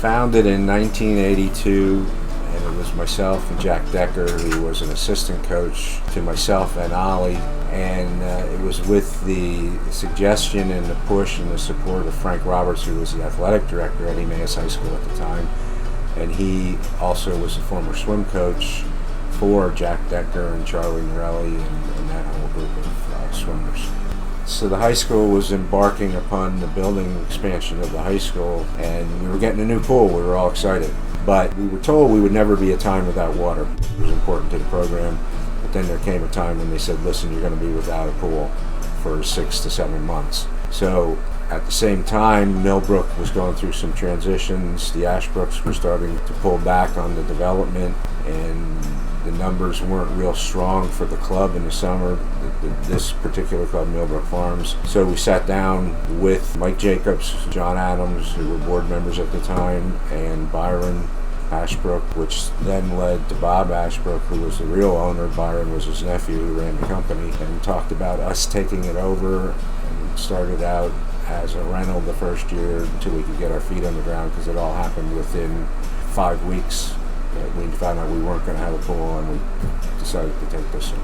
founded in 1982, and it was myself and Jack Decker, who was an assistant coach to myself and Ollie. And it was with the suggestion and the push and the support of Frank Roberts, who was the athletic director at EMAC High School at the time. And he also was a former swim coach for Jack Decker and Charlie Norelli and that whole group of swimmers. So the high school was embarking upon the building expansion of the high school, and we were getting a new pool. We were all excited. But we were told we would never be a time without water. It was important to the program. But then there came a time when they said, listen, you're going to be without a pool for 6 to 7 months. So at the same time, Millbrook was going through some transitions. The Ashbrooks were starting to pull back on the development, and the numbers weren't real strong for the club in the summer, this particular club, Millbrook Farms. So we sat down with Mike Jacobs, John Adams, who were board members at the time, and Byron Ashbrook, which then led to Bob Ashbrook, who was the real owner. Byron was his nephew who ran the company, and talked about us taking it over, and started out as a rental the first year until we could get our feet on the ground, because it all happened within 5 weeks. We found out we weren't going to have a pool, and we decided to take this over.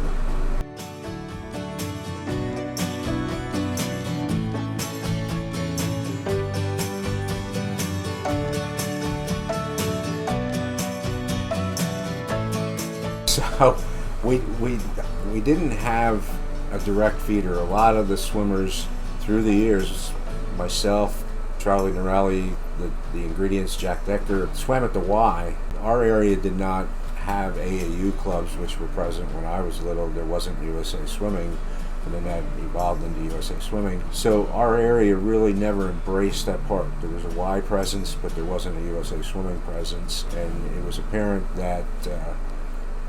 So we didn't have a direct feeder. A lot of the swimmers through the years, myself, Charlie Norelli, the ingredients, Jack Decker, swam at the Y. Our area did not have AAU clubs, which were present when I was little. There wasn't USA Swimming, and then that evolved into USA Swimming. So our area really never embraced that part. There was a Y presence, but there wasn't a USA Swimming presence, and it was apparent that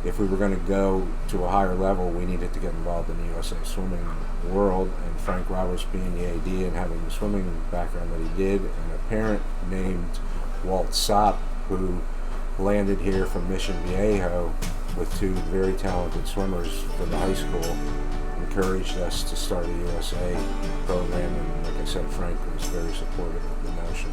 if we were going to go to a higher level, we needed to get involved in the USA Swimming world. And Frank Roberts, being the AD and having the swimming background that he did, and a parent named Walt Sopp, who landed here from Mission Viejo with 2 very talented swimmers from the high school, encouraged us to start a USA program. And like I said, Frank was very supportive of the notion.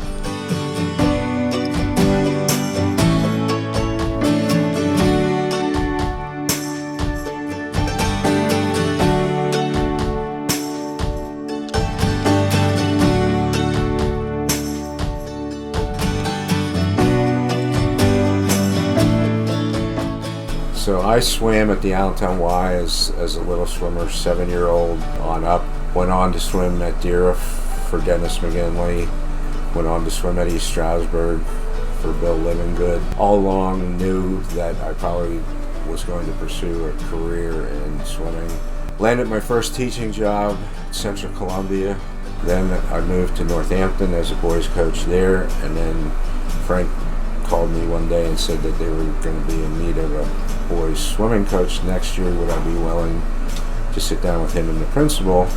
So I swam at the Allentown Y as a little swimmer, 7-year-old on up. Went on to swim at Deera for Dennis McGinley. Went on to swim at East Stroudsburg for Bill Livingood. All along knew that I probably was going to pursue a career in swimming. Landed my first teaching job at Central Columbia. Then I moved to Northampton as a boys coach there, and then Frank called me one day and said that they were going to be in need of a boys swimming coach next year. Would I be willing to sit down with him and the principal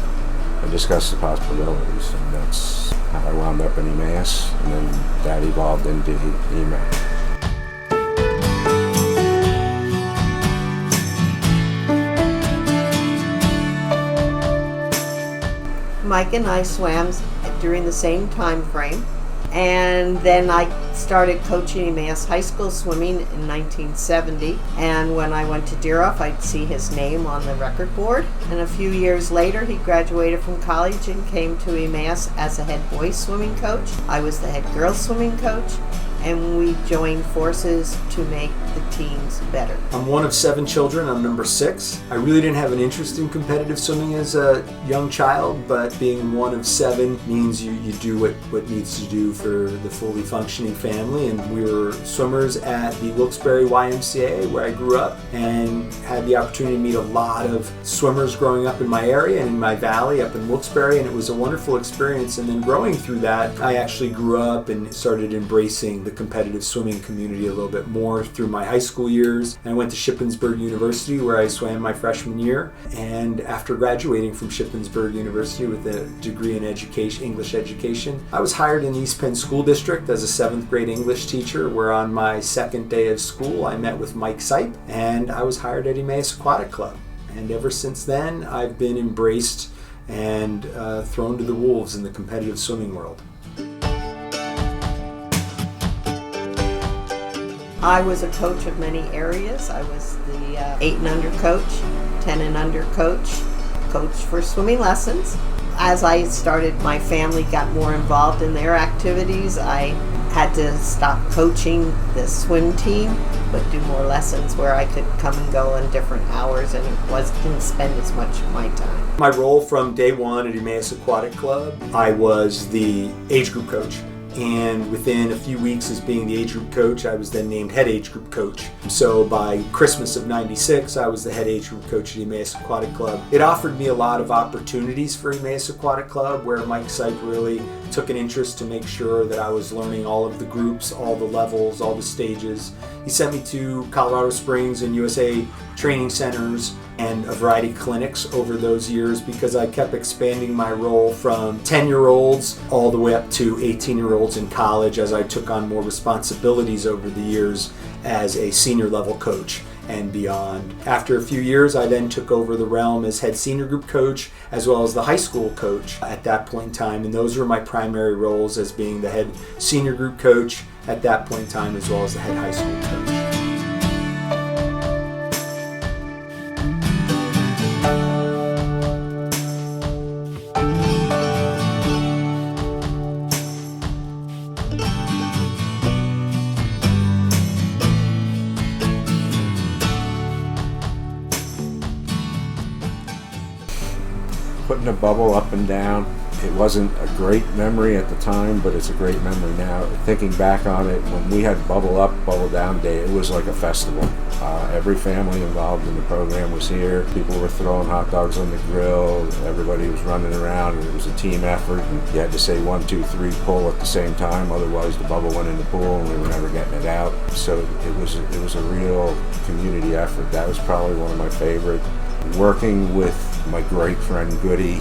and discuss the possibilities? And that's how I wound up in EMAC, and then that evolved into EMAC. Mike and I swam during the same time frame. And then I started coaching EMAC high school swimming in 1970. And when I went to Deera, I'd see his name on the record board. And a few years later, he graduated from college and came to EMAC as a head boys swimming coach. I was the head girls swimming coach, and we joined forces to make the teams better. I'm one of 7 children. I'm number 6. I really didn't have an interest in competitive swimming as a young child, but being one of 7 means you do what needs to do for the fully functioning family. And we were swimmers at the Wilkes-Barre YMCA, where I grew up, and had the opportunity to meet a lot of swimmers growing up in my area and in my valley up in Wilkes-Barre, and it was a wonderful experience. And then growing through that, I actually grew up and started embracing the competitive swimming community a little bit more through my high school years. I went to Shippensburg University, where I swam my freshman year, and after graduating from Shippensburg University with a degree in education, English education, I was hired in the East Penn School District as a 7th grade English teacher, where on my 2nd day of school I met with Mike Sipe, and I was hired at EMAC Aquatic Club. And ever since then, I've been embraced and thrown to the wolves in the competitive swimming world. I was a coach of many areas. I was the 8 and under coach, 10 and under coach for swimming lessons. As I started, my family got more involved in their activities. I had to stop coaching the swim team, but do more lessons where I could come and go in different hours, and didn't spend as much of my time. My role from day one at Emmaus Aquatic Club, I was the age group coach. And within a few weeks as being the age group coach, I was then named head age group coach. So by Christmas of '96, I was the head age group coach at Emmaus Aquatic Club. It offered me a lot of opportunities for Emmaus Aquatic Club, where Mike Sype really took an interest to make sure that I was learning all of the groups, all the levels, all the stages. He sent me to Colorado Springs and USA training centers and a variety of clinics over those years, because I kept expanding my role from 10-year-olds all the way up to 18-year-olds in college as I took on more responsibilities over the years as a senior level coach and beyond. After a few years, I then took over the realm as head senior group coach as well as the high school coach at that point in time, and those were my primary roles, as being the head senior group coach at that point in time as well as the head high school coach. Putting a bubble up and down, it wasn't a great memory at the time, but it's a great memory now. Thinking back on it, when we had bubble up, bubble down day, it was like a festival. Every family involved in the program was here. People were throwing hot dogs on the grill. Everybody was running around, and it was a team effort. And you had to say 1, 2, 3, pull at the same time. Otherwise, the bubble went in the pool, and we were never getting it out. So it was a real community effort. That was probably one of my favorite. Working with my great friend Goody,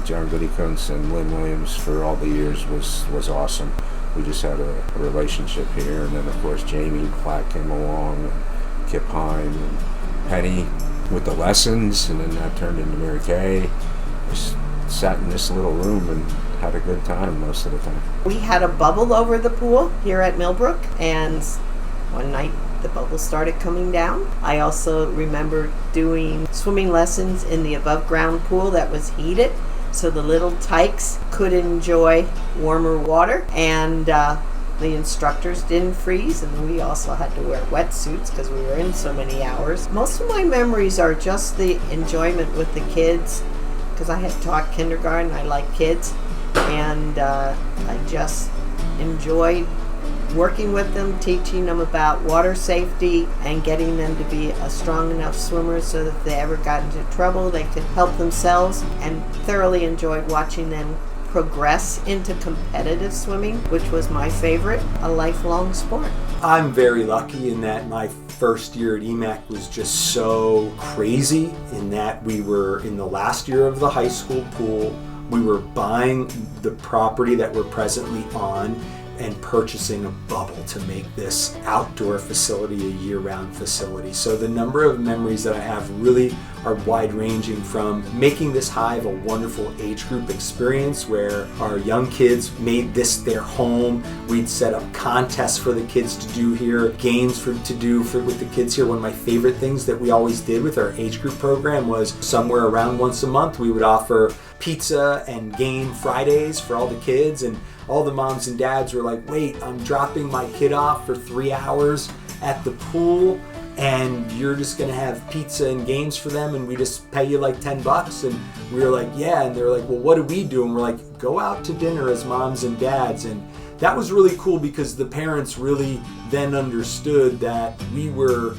John Goody Kuntz and Lynn Williams for all the years was awesome. We just had a relationship here, and then of course Jamie Platt came along, and Kip Hine and Penny with the lessons, and then that turned into Mary Kay. Just sat in this little room and had a good time most of the time. We had a bubble over the pool here at Millbrook, and one night the bubble started coming down. I also remember doing swimming lessons in the above ground pool that was heated, so the little tykes could enjoy warmer water, and the instructors didn't freeze, and we also had to wear wetsuits because we were in so many hours. Most of my memories are just the enjoyment with the kids, because I had taught kindergarten. I like kids, and I just enjoyed working with them, teaching them about water safety and getting them to be a strong enough swimmer so that if they ever got into trouble, they could help themselves, and thoroughly enjoyed watching them progress into competitive swimming, which was my favorite, a lifelong sport. I'm very lucky in that my first year at EMAC was just so crazy, in that we were in the last year of the high school pool. We were buying the property that we're presently on and purchasing a bubble to make this outdoor facility a year-round facility. So the number of memories that I have really are wide-ranging, from making this hive a wonderful age group experience where our young kids made this their home. We'd set up contests for the kids to do here, games to do with the kids here. One of my favorite things that we always did with our age group program was somewhere around once a month we would offer pizza and game Fridays for all the kids, and all the moms and dads were like, wait, I'm dropping my kid off for 3 hours at the pool, and you're just gonna have pizza and games for them, and we just pay you like $10. And we were like, yeah. And they were like, well, what do we do? And we're like, go out to dinner as moms and dads. And that was really cool, because the parents really then understood that we were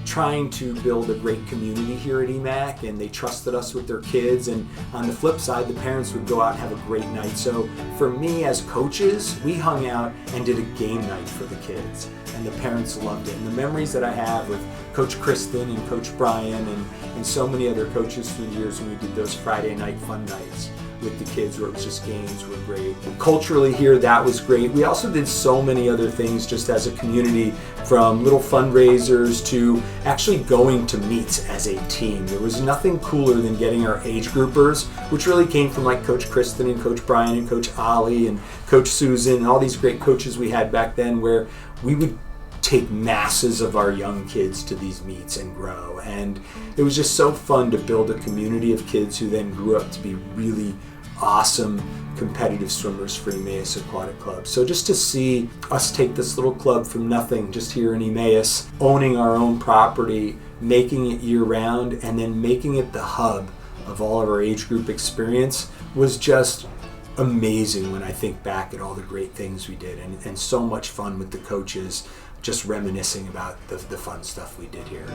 trying to build a great community here at EMAC, and they trusted us with their kids. And on the flip side, the parents would go out and have a great night. So for me as coaches, we hung out and did a game night for the kids, and the parents loved it. And the memories that I have with Coach Kristen and Coach Brian and so many other coaches through the years when we did those Friday night fun nights with the kids where it was just games were great. Culturally here, that was great. We also did so many other things just as a community, from little fundraisers to actually going to meets as a team. There was nothing cooler than getting our age groupers, which really came from like Coach Kristen and Coach Brian and Coach Ollie and Coach Susan and all these great coaches we had back then, where we would take masses of our young kids to these meets and grow. And it was just so fun to build a community of kids who then grew up to be really awesome competitive swimmers for Emmaus Aquatic Club. So just to see us take this little club from nothing just here in Emmaus, owning our own property, making it year-round, and then making it the hub of all of our age group experience was just amazing when I think back at all the great things we did, and so much fun with the coaches just reminiscing about the fun stuff we did here.